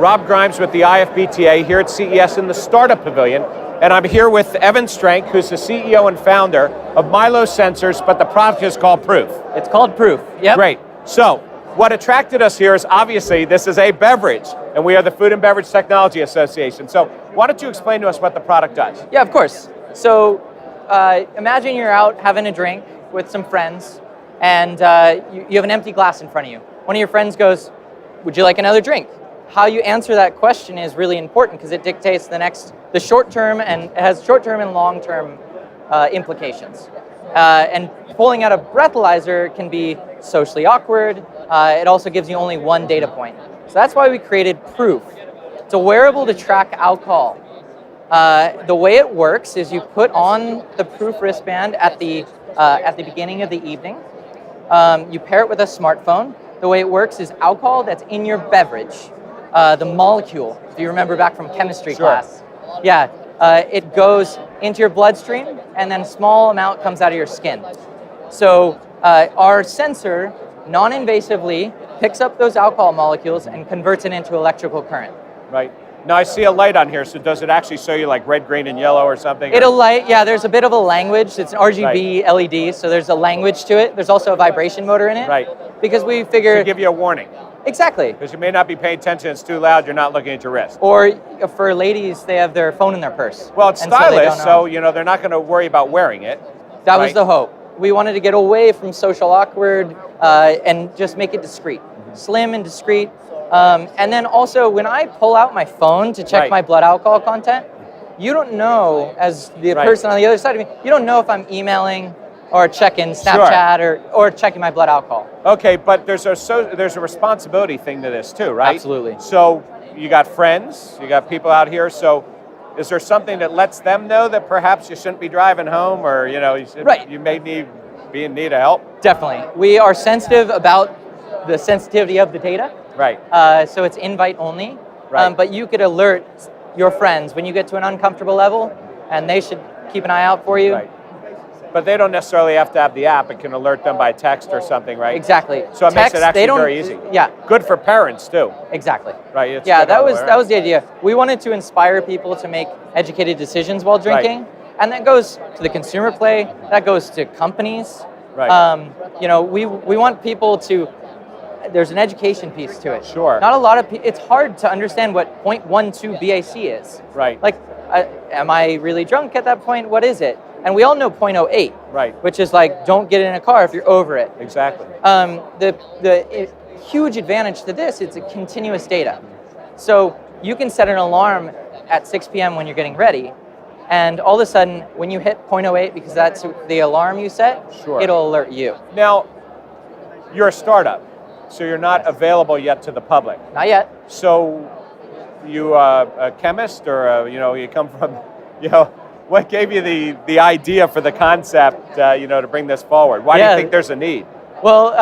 Rob Grimes with the IFBTA here at CES in the Startup Pavilion, and I'm here with Evan Strank, who's the CEO and founder of Milo Sensors, but the product is called Proof. It's called Proof, yep. Great. So, what attracted us here is obviously this is a beverage, and we are the Food and Beverage Technology Association. So, why don't you explain to us what the product does? Yeah, of course. So, imagine you're out having a drink with some friends, and you have an empty glass in front of you. One of your friends goes, "Would you like another drink?" How you answer that question is really important because it dictates the short term, and it has short term and long term implications. And pulling out a breathalyzer can be socially awkward. It also gives you only one data point. So that's why we created Proof. It's a wearable to track alcohol. The way it works is you put on the Proof wristband at the beginning of the evening. You pair it with a smartphone. The way it works is alcohol that's in your beverage. The molecule, if you remember back from chemistry class. Yeah, it goes into your bloodstream and then a small amount comes out of your skin. So our sensor non-invasively picks up those alcohol molecules and converts it into electrical current. Right. Now I see a light on here, so does it actually show you like red, green, and yellow or something? It'll light, yeah, there's a bit of a language. It's an RGB LED, so there's a language to it. There's also a vibration motor in it. Right. Because we figured... To give you a warning. Exactly. Because you may not be paying attention, it's too loud, you're not looking at your wrist. Or for ladies, they have their phone in their purse. Well, it's stylish, so you know they're not going to worry about wearing it. That was the hope. We wanted to get away from social awkward and just make it discreet. Slim and discreet. And then also, when I pull out my phone to check my blood alcohol content, you don't know, as the person on the other side of me, you don't know if I'm emailing or checking Snapchat or checking my blood alcohol. Okay, but there's a responsibility thing to this too, right? Absolutely. So you got friends, you got people out here, so is there something that lets them know that perhaps you shouldn't be driving home, or you know, you may be in need of help? Definitely. We are sensitive about the sensitivity of the data. Right. So it's invite only. Right. But you could alert your friends when you get to an uncomfortable level, and they should keep an eye out for you. Right. But they don't necessarily have to have the app. It can alert them by text or something, right? Exactly. So it makes it actually very easy. Yeah. Good for parents too. Exactly. Right. It's that was the idea. We wanted to inspire people to make educated decisions while drinking, and that goes to the consumer play. That goes to companies. Right. You know, we want people to. There's an education piece to it. Sure. Not a lot of it's hard to understand what 0.12 BAC is. Right. Like, am I really drunk at that point? What is it? And we all know 0.08. Right. Which is like, don't get in a car if you're over it. Exactly. The huge advantage to this, it's a continuous data. So you can set an alarm at 6 p.m. when you're getting ready, and all of a sudden, when you hit 0.08, because that's the alarm you set, it'll alert you. Now, you're a startup, so you're not available yet to the public. Not yet. So, you a chemist, or you know, you come from, you know, what gave you the idea for the concept, you know, to bring this forward? Why do you think there's a need? Well,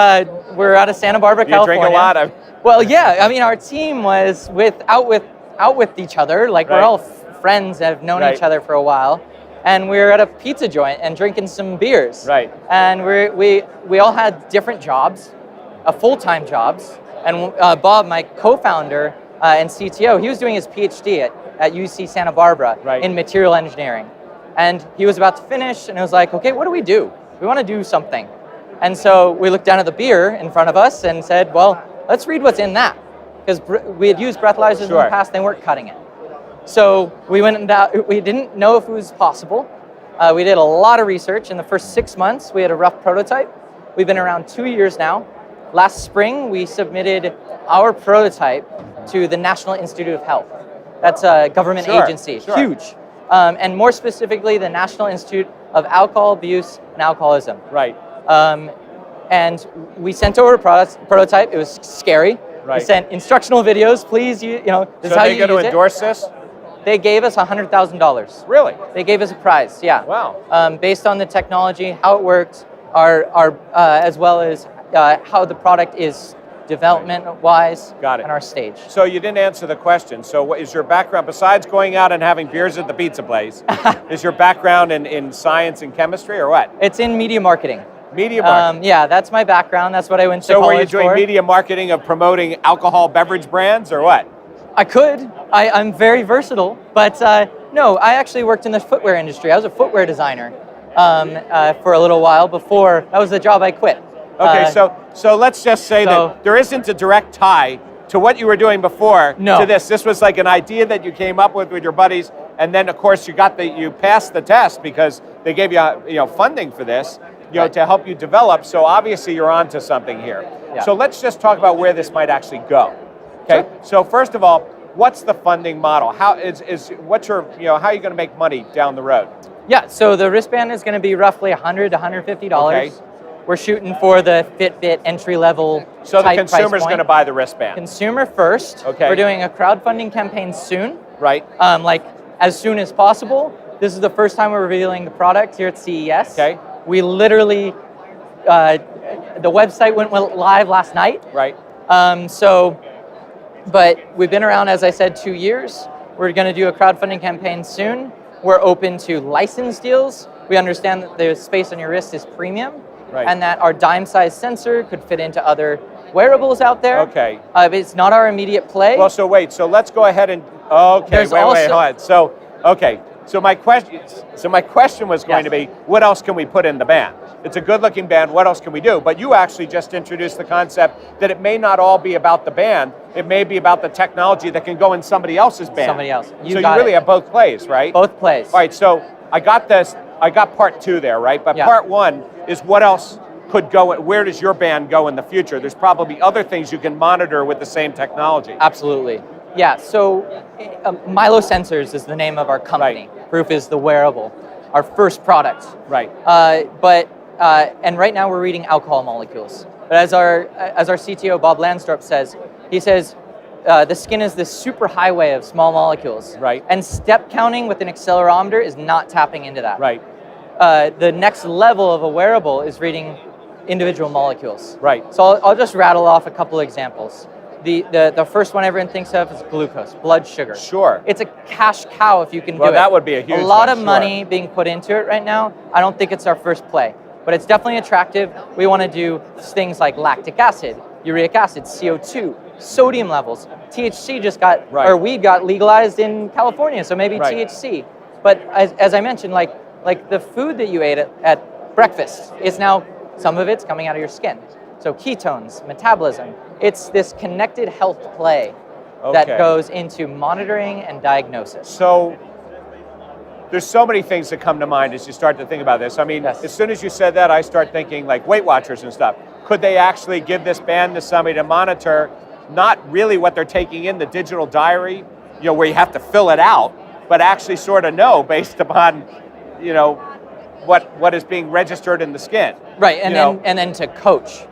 we're out of Santa Barbara, California. You drink a lot. Well, yeah. I mean, our team was out with each other. Like we're all friends that have known each other for a while, and we were at a pizza joint and drinking some beers. Right. And we all had different jobs, full-time jobs. And Bob, my co-founder and CTO, he was doing his PhD at UC Santa Barbara in material engineering. And he was about to finish, and it was like, okay, what do? We want to do something. And so we looked down at the beer in front of us and said, well, let's read what's in that. Because we had used breathalyzers in the past, they weren't cutting it. So we went and we didn't know if it was possible. We did a lot of research. In the first 6 months, we had a rough prototype. We've been around 2 years now. Last spring, we submitted our prototype to the National Institute of Health. That's a government agency, huge. And more specifically, the National Institute of Alcohol Abuse and Alcoholism. Right. And we sent over a prototype. It was scary. Right. We sent instructional videos. Please, this is how you use it. So they going to endorse this? They gave us $100,000. Really? They gave us a prize. Yeah. Wow. Based on the technology, how it works, as well as how the product is development-wise, and our stage. So you didn't answer the question. So what is your background, besides going out and having beers at the pizza place, is your background in science and chemistry, or what? It's in media marketing. Media marketing? Yeah, that's my background. That's what I went to college for. So were you doing media marketing of promoting alcohol beverage brands, or what? I could. I'm very versatile, but no, I actually worked in the footwear industry. I was a footwear designer for a little while before. That was the job I quit. Okay, so let's just say that there isn't a direct tie to what you were doing before to this. This was like an idea that you came up with your buddies, and then of course you passed the test because they gave you funding for this, to help you develop. So obviously you're onto something here. Yeah. So let's just talk about where this might actually go. Okay. Sure. So first of all, what's the funding model? How are you going to make money down the road? Yeah. So the wristband is going to be roughly $100 to $150. Okay. We're shooting for the Fitbit entry level. So the consumer's going to buy the wristband. Consumer first. Okay. We're doing a crowdfunding campaign soon. Right. Like as soon as possible. This is the first time we're revealing the product here at CES. Okay. We literally, the website went live last night. Right. But we've been around, as I said, 2 years. We're going to do a crowdfunding campaign soon. We're open to license deals. We understand that the space on your wrist is premium, and that our dime-sized sensor could fit into other wearables out there. Okay. But it's not our immediate play. Well, so wait. So let's go ahead and wait, hold on. So So my question was going to be, what else can we put in the band? It's a good-looking band. What else can we do? But you actually just introduced the concept that it may not all be about the band. It may be about the technology that can go in somebody else's band. Somebody else. You really have both plays, right? Both plays. All right. So I got this. I got part two there, right? But part one is what else could go. Where does your band go in the future? There's probably other things you can monitor with the same technology. Absolutely. Yeah, so Milo Sensors is the name of our company. Right. Proof is the wearable, our first product. Right. And right now we're reading alcohol molecules. But as our CTO Bob Lansdorp says, he says the skin is this super highway of small molecules. Right. And step counting with an accelerometer is not tapping into that. Right. The next level of a wearable is reading individual molecules. Right. So I'll just rattle off a couple examples. The first one everyone thinks of is glucose, blood sugar. Sure. It's a cash cow if you can do it. Well, that would be a huge one. A lot of money being put into it right now. I don't think it's our first play, but it's definitely attractive. We want to do things like lactic acid, uric acid, CO2, sodium levels. THC just got, or weed got legalized in California, so maybe THC. But as I mentioned, like the food that you ate at breakfast is now, some of it's coming out of your skin. So ketones, metabolism. It's this connected health play that goes into monitoring and diagnosis. So there's so many things that come to mind as you start to think about this. I mean, as soon as you said that, I start thinking like Weight Watchers and stuff. Could they actually give this band to somebody to monitor not really what they're taking in, the digital diary, where you have to fill it out, but actually sort of know based upon, what is being registered in the skin. Right, and then to coach.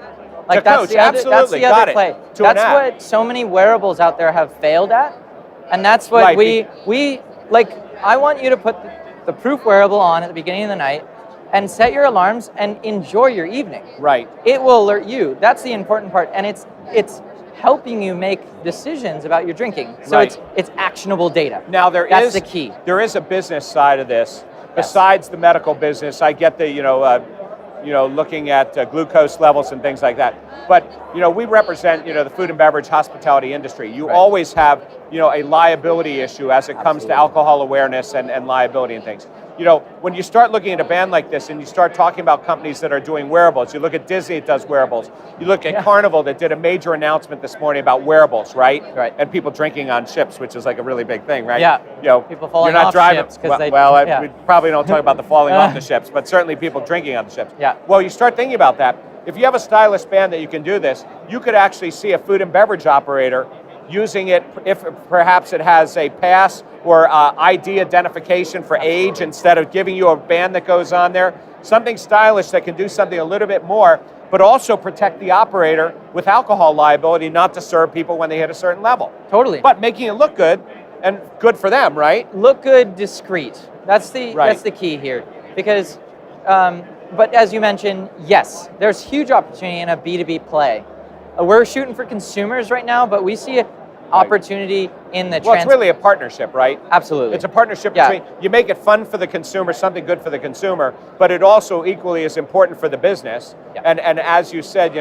Like that's the other play. That's what so many wearables out there have failed at, and that's what we like. I want you to put the Proof wearable on at the beginning of the night, and set your alarms and enjoy your evening. Right. It will alert you. That's the important part, and it's helping you make decisions about your drinking. So it's actionable data. Now that's the key. There is a business side of this. Besides the medical business, I get the looking at glucose levels and things like that. But, we represent, the food and beverage hospitality industry. You always have, a liability issue as it comes to alcohol awareness and liability and things. When you start looking at a band like this and you start talking about companies that are doing wearables, you look at Disney that does wearables, you look at Carnival that did a major announcement this morning about wearables, right? Right. And people drinking on ships, which is like a really big thing, right? Yeah. People falling off ships because we probably don't talk about the falling off the ships, but certainly people drinking on the ships. Yeah. Well, you start thinking about that. If you have a stylish band that you can do this, you could actually see a food and beverage operator using it if perhaps it has a pass or ID identification for age instead of giving you a band that goes on there. Something stylish that can do something a little bit more, but also protect the operator with alcohol liability, not to serve people when they hit a certain level. Totally. But making it look good and good for them, right? Look good, discreet. That's the key here. Because, but as you mentioned, yes, there's huge opportunity in a B2B play. We're shooting for consumers right now, but we see an opportunity in the it's really a partnership, right? Absolutely. It's a partnership between, you make it fun for the consumer, something good for the consumer, but it also equally is important for the business. And as you said,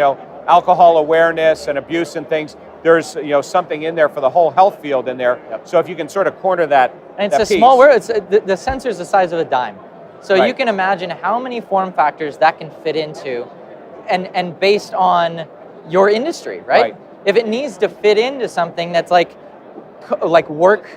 alcohol awareness and abuse and things, there's something in there for the whole health field in there. Yep. So if you can sort of corner that, and it's that a piece. small world. It's the sensor's the size of a dime, so Right. you can imagine how many form factors that can fit into, and based on your industry, right? If it needs to fit into something that's like work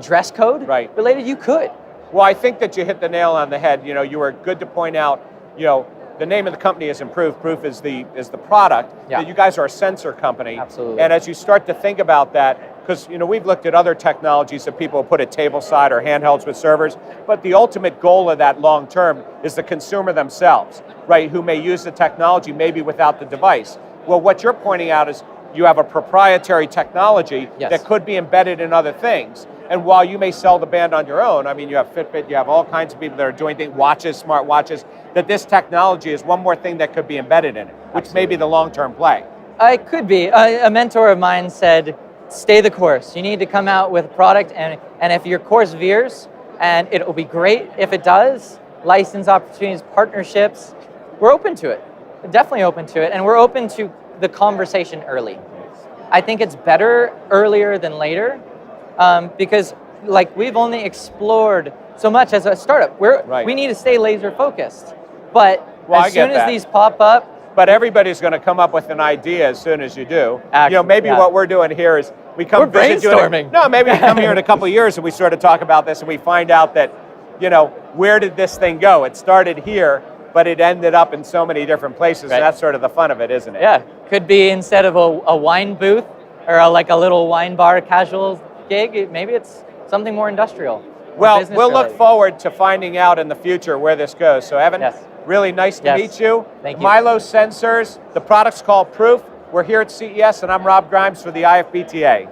dress code related, you could. Well, I think that you hit the nail on the head. You were good to point out, the name of the company is Improve. Proof is the product. Yeah. You guys are a sensor company. Absolutely. And as you start to think about that, because we've looked at other technologies that people put at tableside or handhelds with servers, but the ultimate goal of that long term is the consumer themselves, right? Who may use the technology maybe without the device. Well, what you're pointing out is you have a proprietary technology that could be embedded in other things. And while you may sell the band on your own, I mean, you have Fitbit, you have all kinds of people that are doing things, watches, smart watches, that this technology is one more thing that could be embedded in it, which may be the long-term play. It could be. A mentor of mine said, stay the course. You need to come out with a product, and if your course veers, and it will be great if it does, license opportunities, partnerships, we're open to it. We're definitely open to it, and we're open to the conversation early. I think it's better earlier than later, because we've only explored so much as a startup. We need to stay laser focused. But as soon as these pop up, but everybody's going to come up with an idea as soon as you do. Actually, maybe what we're doing here is we come we're brainstorming. No, maybe we come here in a couple of years and we sort of talk about this and we find out that, where did this thing go? It started here, but it ended up in so many different places. And that's sort of the fun of it, isn't it? Yeah, could be instead of a wine booth or a little wine bar casual gig, maybe it's something more industrial. Well, we'll look forward to finding out in the future where this goes. So Evan, really nice to meet you. Thank you. Milo Sensors, the product's called Proof. We're here at CES and I'm Rob Grimes for the IFBTA.